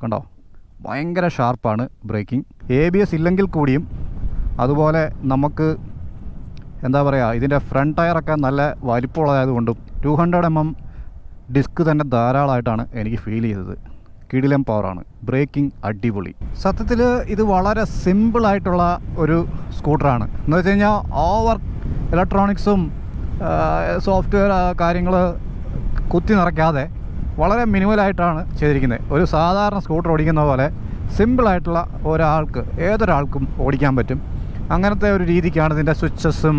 കണ്ടോ, ഭയങ്കര ഷാർപ്പാണ് ബ്രേക്കിംഗ്. ABS ഇല്ലെങ്കിൽ കൂടിയും അതുപോലെ നമുക്ക് എന്താ പറയുക ഇതിൻ്റെ ഫ്രണ്ട് ടയറൊക്കെ നല്ല വലിപ്പമുള്ളതായതുകൊണ്ടും 200 mm ഡിസ്ക് തന്നെ ധാരാളമായിട്ടാണ് എനിക്ക് ഫീൽ ചെയ്തത്. കിടിലം പവറാണ്. ബ്രേക്കിംഗ് അടിപൊളി. സത്യത്തിൽ ഇത് വളരെ സിമ്പിളായിട്ടുള്ള ഒരു സ്കൂട്ടറാണ്. എന്ന് വെച്ച് കഴിഞ്ഞാൽ ഓവർ ഇലക്ട്രോണിക്സും സോഫ്റ്റ്വെയർ കാര്യങ്ങൾ കുത്തി നിറയ്ക്കാതെ വളരെ മിനിമലായിട്ടാണ് ചെയ്തിരിക്കുന്നത്. ഒരു സാധാരണ സ്കൂട്ടർ ഓടിക്കുന്ന പോലെ സിമ്പിളായിട്ടുള്ള ഏതൊരാൾക്കും ഓടിക്കാൻ പറ്റും. അങ്ങനത്തെ ഒരു രീതിക്കാണ് ഇതിൻ്റെ സ്വിച്ചസും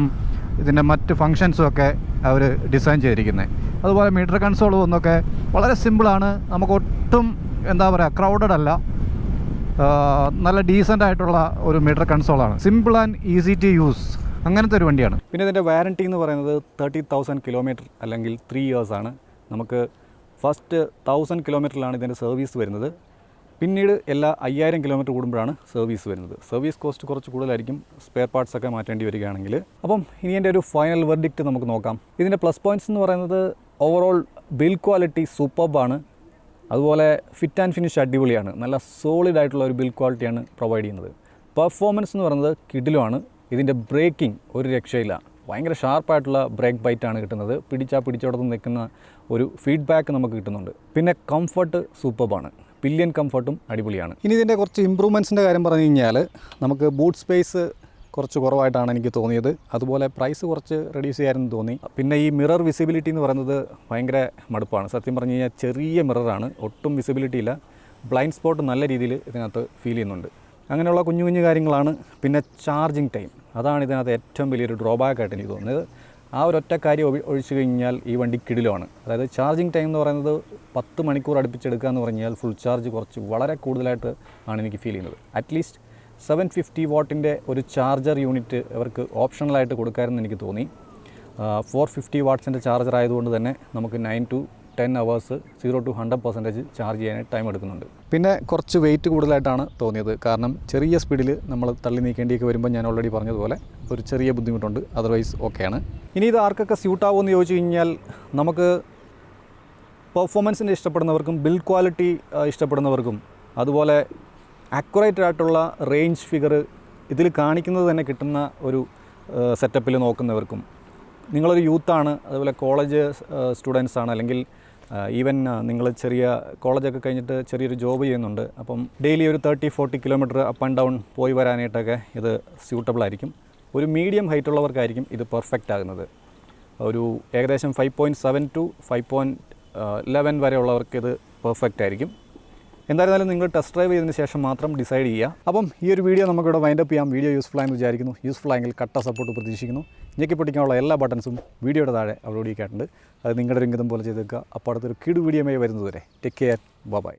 ഇതിൻ്റെ മറ്റ് ഫങ്ഷൻസും ഒക്കെ അവർ ഡിസൈൻ ചെയ്തിരിക്കുന്നത്. അതുപോലെ മീറ്റർ കൺസോളും ഒന്നൊക്കെ വളരെ സിമ്പിളാണ്. നമുക്ക് ഒട്ടും ക്രൗഡഡ് അല്ല, നല്ല ഡീസൻ്റ് ആയിട്ടുള്ള ഒരു മീറ്റർ കൺസോളാണ്. Simple and easy to use, അങ്ങനത്തെ ഒരു വണ്ടിയാണ്. പിന്നെ ഇതിൻ്റെ വാറൻറ്റി എന്ന് പറയുന്നത് 30,000 കിലോമീറ്റർ അല്ലെങ്കിൽ 3 years ആണ്. നമുക്ക് ഫസ്റ്റ് 1000 കിലോമീറ്ററിലാണ് ഇതിൻ്റെ സർവീസ് വരുന്നത്. പിന്നീട് എല്ലാ 5000 കിലോമീറ്റർ കൂടുമ്പോഴാണ് സർവീസ് വരുന്നത്. സർവീസ് കോസ്റ്റ് കുറച്ച് കൂടുതലായിരിക്കും സ്പെയർ പാർട്സ് ഒക്കെ മാറ്റേണ്ടി വരികയാണെങ്കിൽ. അപ്പം ഇനി എൻ്റെ ഒരു ഫൈനൽ വെർഡിക്റ്റ് നമുക്ക് നോക്കാം. ഇതിൻ്റെ പ്ലസ് പോയിൻറ്റ്സ് എന്ന് പറയുന്നത് ഓവറോൾ ബിൽഡ് ക്വാളിറ്റി സൂപ്പർബാണ്. അതുപോലെ ഫിറ്റ് ആൻഡ് ഫിനിഷ് അടിപൊളിയാണ്. നല്ല സോളിഡ് ആയിട്ടുള്ള ഒരു ബിൽഡ് ക്വാളിറ്റിയാണ് പ്രൊവൈഡ് ചെയ്യുന്നത്. പെർഫോമൻസ് എന്ന് പറയുന്നത് കിടിലുമാണ്. ഇതിൻ്റെ ബ്രേക്കിംഗ് ഒരു രക്ഷയില്ല. ഭയങ്കര ഷാർപ്പായിട്ടുള്ള ബ്രേക്ക് ബൈറ്റാണ് കിട്ടുന്നത്. പിടിച്ചോടത്ത് നിൽക്കുന്ന ഒരു ഫീഡ്ബാക്ക് നമുക്ക് കിട്ടുന്നുണ്ട്. പിന്നെ കംഫർട്ട് സൂപ്പർബാണ്. പില്ലിയൻ കംഫർട്ടും അടിപൊളിയാണ്. ഇനി ഇതിൻ്റെ കുറച്ച് ഇമ്പ്രൂവ്മെൻറ്റ്സിൻ്റെ കാര്യം പറഞ്ഞു കഴിഞ്ഞാൽ നമുക്ക് ബൂട്ട് സ്പേസ് കുറച്ച് കുറവായിട്ടാണ് എനിക്ക് തോന്നിയത്. അതുപോലെ പ്രൈസ് കുറച്ച് റെഡ്യൂസ് ചെയ്യാമെന്ന് തോന്നി. പിന്നെ ഈ മിറർ വിസിബിലിറ്റി എന്ന് പറയുന്നത് ഭയങ്കര മടുപ്പാണ്. സത്യം പറഞ്ഞു കഴിഞ്ഞാൽ ചെറിയ മിററാണ്, ഒട്ടും വിസിബിലിറ്റി ഇല്ല. ബ്ലൈൻഡ് സ്പോട്ട് നല്ല രീതിയിൽ ഇതിനകത്ത് ഫീൽ ചെയ്യുന്നുണ്ട്. അങ്ങനെയുള്ള കുഞ്ഞു കാര്യങ്ങളാണ്. പിന്നെ ചാർജിങ് ടൈം, അതാണ് ഇതിനകത്ത് ഏറ്റവും വലിയൊരു ഡ്രോബാക്കായിട്ട് എനിക്ക് തോന്നുന്നത്. ആ ഒരൊറ്റ കാര്യം ഒഴിച്ചു കഴിഞ്ഞാൽ ഈ വണ്ടി കിടിലമാണ്. അതായത് ചാർജിങ് ടൈം എന്ന് പറയുന്നത് 10 മണിക്കൂർ അടുപ്പിച്ചെടുക്കുക എന്ന് പറഞ്ഞാൽ ഫുൾ ചാർജ് കുറച്ച് വളരെ കൂടുതലായിട്ട് ആണ് എനിക്ക് ഫീൽ ചെയ്യുന്നത്. അറ്റ്ലീസ്റ്റ് 750 വാട്ടിൻ്റെ ഒരു ചാർജർ യൂണിറ്റ് അവർക്ക് ഓപ്ഷണലായിട്ട് കൊടുക്കാമെന്ന് എനിക്ക് തോന്നി. 450 വാട്ട്സിൻ്റെ ചാർജർ ആയതുകൊണ്ട് തന്നെ നമുക്ക് 9 to 10 hours 0 to 100% ചാർജ് ചെയ്യാനായിട്ട് ടൈം എടുക്കുന്നുണ്ട്. പിന്നെ കുറച്ച് വെയിറ്റ് കൂടുതലായിട്ടാണ് തോന്നിയത്. കാരണം ചെറിയ സ്പീഡിൽ നമ്മൾ തള്ളി നീക്കേണ്ടിയൊക്കെ വരുമ്പോൾ ഞാൻ ഓൾറെഡി പറഞ്ഞതുപോലെ ഒരു ചെറിയ ബുദ്ധിമുട്ടുണ്ട്. അതർവൈസ് ഓക്കെയാണ്. ഇനി ഇത് ആർക്കൊക്കെ സ്യൂട്ടാവുമോ എന്ന് ചോദിച്ചു കഴിഞ്ഞാൽ നമുക്ക് പെർഫോമൻസിൻ്റെ ഇഷ്ടപ്പെടുന്നവർക്കും ബിൽഡ് ക്വാളിറ്റി ഇഷ്ടപ്പെടുന്നവർക്കും അതുപോലെ ആക്യുറേറ്റ് ആയിട്ടുള്ള റേഞ്ച് ഫിഗർ ഇതിൽ കാണിക്കുന്നത് തന്നെ കിട്ടുന്ന ഒരു സെറ്റപ്പിൽ നോക്കുന്നവർക്കും, നിങ്ങളൊരു യൂത്താണ്, അതുപോലെ കോളേജ് സ്റ്റുഡൻസ് ആണ്, അല്ലെങ്കിൽ ഈവൻ നിങ്ങൾ ചെറിയ കോളേജൊക്കെ കഴിഞ്ഞിട്ട് ചെറിയൊരു ജോബ് ചെയ്യുന്നുണ്ട്, അപ്പം ഡെയിലി ഒരു 30-40 കിലോമീറ്റർ അപ്പ് ആൻഡ് ഡൗൺ പോയി വരാനായിട്ടൊക്കെ ഇത് സ്യൂട്ടബിൾ ആയിരിക്കും. ഒരു മീഡിയം ഹൈറ്റ് ഉള്ളവർക്കായിരിക്കും ഇത് പെർഫെക്റ്റ് ആകുന്നത്. ഒരു ഏകദേശം 5.7 to 5.11 വരെ ഉള്ളവർക്ക് ഇത് പെർഫെക്റ്റ് ആയിരിക്കും. എന്തായിരുന്നാലും നിങ്ങൾ ടെസ്റ്റ് ഡ്രൈവ് ചെയ്തതിന് ശേഷം മാത്രം ഡിസൈഡ് ചെയ്യുക. അപ്പം ഈ ഒരു വീഡിയോ നമുക്കിവിടെ വൈൻഡപ്പ് ചെയ്യാം. വീഡിയോ യൂസ്ഫുൾ ആയെന്ന് വിചാരിക്കുന്നു. യൂസ്ഫുൾ ആയെങ്കിൽ കട്ട സപ്പോർട്ട് പ്രതീക്ഷിക്കുന്നു. ഞെക്കി പൊട്ടിക്കാനുള്ള എല്ലാ ബട്ടൺസും വീഡിയോയുടെ താഴെ അപ്ലോഡ് ചെയ്തിട്ടുണ്ട്. അത് നിങ്ങളുടെ രംഗത്തും പോലെ ചെയ്തേക്കുക. അപ്പോൾ അടുത്തൊരു കിടു വീഡിയോയുമായി വരുന്നതുവരെ ടേക്ക് കെയർ, ബൈ.